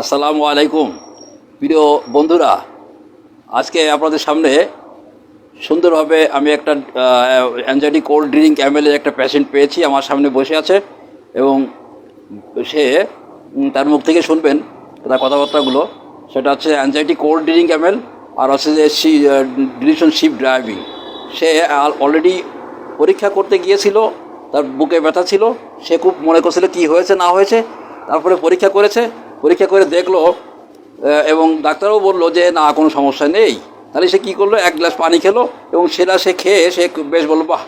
আসসালামু আলাইকুম প্রিয় বন্ধুরা, আজকে আপনাদের সামনে সুন্দরভাবে আমি একটা অ্যাংজাইটি কোল্ড ড্রিঙ্ক এমএলের একটা পেশেন্ট পেয়েছি। আমার সামনে বসে আছে এবং সে তার মুখ থেকে শুনবেন তার কথাবার্তাগুলো। সেটা হচ্ছে অ্যাংজাইটি কোল্ড ড্রিঙ্ক এমএল আর হচ্ছে যে ডিলিশন শিফট ড্রাইভিং। সে অলরেডি পরীক্ষা করতে গিয়েছিল, তার বুকে ব্যথা ছিল, সে খুব মনে করছিল কী হয়েছে না হয়েছে। তারপরে পরীক্ষা করে দেখলো এবং ডাক্তারও বললো যে না কোনো সমস্যা নেই। তাহলে সে কী করলো, এক গ্লাস পানি খেলো এবং সেটা সে খেয়ে সে বেশ বললো বাহ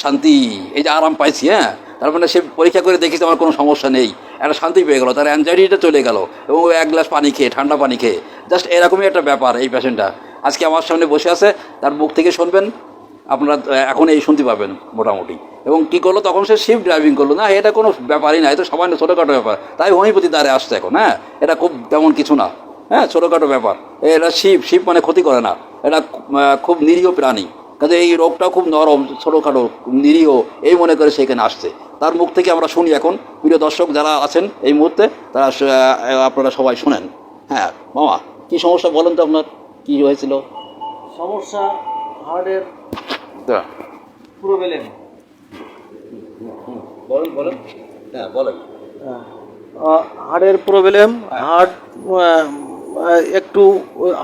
শান্তি, এই যে আরাম পাইছি। তার মানে সে পরীক্ষা করে দেখেছে আমার কোনো সমস্যা নেই, একটা শান্তি পেয়ে গেলো, তার অ্যাংজাইটিটা চলে গেল এবং এক গ্লাস পানি খেয়ে, ঠান্ডা পানি খেয়ে। জাস্ট এরকমই একটা ব্যাপার। এই পেশেন্টটা আজকে আমার সামনে বসে আছে, তার মুখ থেকে শুনবেন আপনারা, এখন এই শুনতে পাবেন মোটামুটি। এবং কী করলো, তখন সে শিফট ড্রাইভিং করলো। না, এটা কোনো ব্যাপারই না, এটা সামান্য ছোটোখাটো ব্যাপার, তাই হোমিওপ্যাথি দ্বারে আসছে এখন। এটা খুব তেমন কিছু না, ছোটোখাটো ব্যাপার। এটা শিব মানে ক্ষতি করে না, এটা খুব নিরীহ প্রাণী, কাজে এই রোগটাও খুব নরম, ছোটোখাটো, নিরীহ, এই মনে করে সেখানে আসছে। তার মুখ থেকে আমরা শুনি এখন। প্রিয় দর্শক যারা আছেন এই মুহূর্তে, তারা আপনারা সবাই শুনেন। মামা, কী সমস্যা বলেন তো, আপনার কী হয়েছিল? সমস্যা হার্টের প্রবলেম। বলেন। বলেন। হার্টের প্রবলেম। হার্ট একটু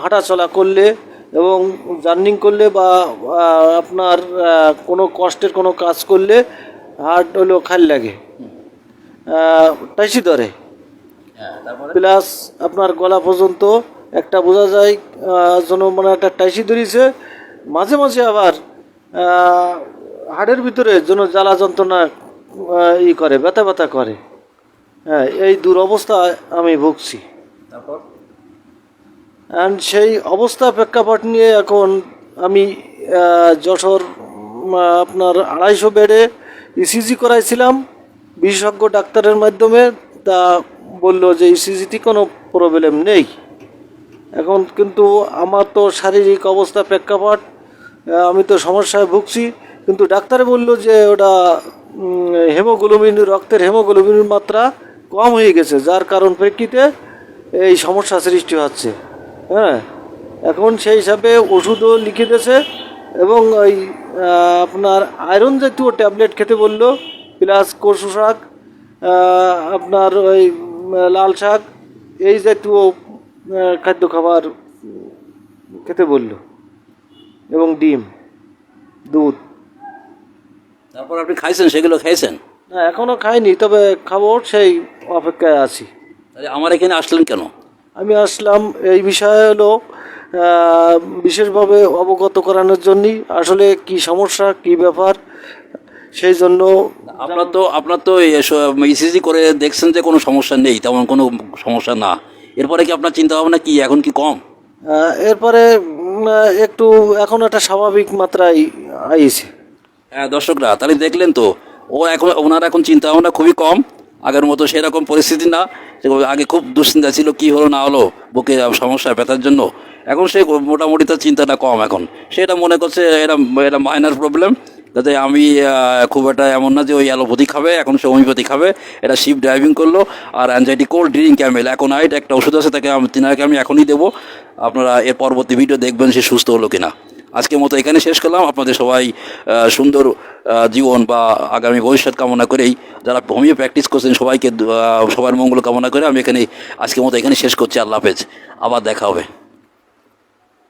হাঁটাচলা করলে এবং জার্নিং করলে বা আপনার কোনো কষ্টের কোনো কাজ করলে হার্ট হলো খালি লাগে, টাইসি ধরে, প্লাস আপনার গলা পর্যন্ত একটা বোঝা যায় যেন মানে একটা টাইসি ধরেছে। মাঝে মাঝে আবার হাড়ের ভিতরে যেন জ্বালা যন্ত্রণা করে, ব্যথা করে। এই দুরবস্থায় আমি ভুগছি। অ্যান্ড সেই অবস্থা প্রেক্ষাপট নিয়ে এখন আমি যশোর আপনার 250 বেডে ইসিজি করাইছিলাম বিশেষজ্ঞ ডাক্তারের মাধ্যমে। তা বলল যে ইসিজিতে কোনো প্রবলেম নেই। এখন কিন্তু আমার তো শারীরিক অবস্থা প্রেক্ষাপট, আমি তো সমস্যায় ভুগছি, কিন্তু ডাক্তারে বলল যে ওটা হেমোগ্লোবিন, রক্তের হেমোগ্লোবিনের মাত্রা কম হয়ে গেছে, যার কারণ প্রেক্ষিতে এই সমস্যা সৃষ্টি হচ্ছে। এখন সেই হিসাবে ওষুধও লিখে দিয়েছে এবং ওই আপনার আয়রন জাতীয় ট্যাবলেট খেতে বলল, প্লাস কচু শাক, আপনার ওই লাল শাক, এই জাতীয় খাদ্য খাবার খেতে বলল এবং ডিম, দুধ। তারপর আপনি খাইছেন, সেগুলো খাইছেন? না, এখনও খাইনি, তবে খাবো, সেই অপেক্ষায় আছি। তাহলে আমার এখানে আসলেন কেন? আমি আসলাম এই বিষয়ে হলো বিশেষভাবে অবগত করানোর জন্যই, আসলে কি সমস্যা, কি ব্যাপার, সেই জন্য। আপনার তো ইসিজি করে দেখছেন যে কোনো সমস্যা নেই, তেমন কোনো সমস্যা না। এরপরে কি আপনার চিন্তা ভাবনা কি, এখন কি কম? এরপরে একটু এখন একটা স্বাভাবিক মাত্রায় আইছে। দর্শকরা তাহলে দেখলেন তো, ওনার এখন চিন্তা ভাবনা খুবই কম, আগের মতো সেরকম পরিস্থিতি না। আগে খুব দুশ্চিন্তা ছিল, কি হলো না হলো, বুকে সমস্যা, ব্যথার জন্য। এখন সে মোটামুটি তার চিন্তাটা কম। এখন সেটা মনে করছে এটা মাইনার প্রবলেম, যাতে আমি খুব একটা এমন না যে ওই অ্যালোপ্যাথি খাবে, এখন সে হোমিওপ্যাথি খাবে। এটা শিফট ড্রাইভিং করলো। আর anxiety cold drink camel aconite একটা ওষুধ আছে, তিনাকে আমি এখনই দেবো। আপনারা এর পরবর্তী ভিডিও দেখবেন সে সুস্থ হলো কিনা। আজকের মতো এখানে শেষ করলাম। আপনাদের সবাই সুন্দর জীবন বা আগামী ভবিষ্যৎ কামনা করেই, যারা হোমিও প্র্যাকটিস করছেন সবাইকে, সবার মঙ্গল কামনা করে আমি আজকের মতো এখানে শেষ করছি। আল্লাহ হাফেজ, আবার দেখা হবে।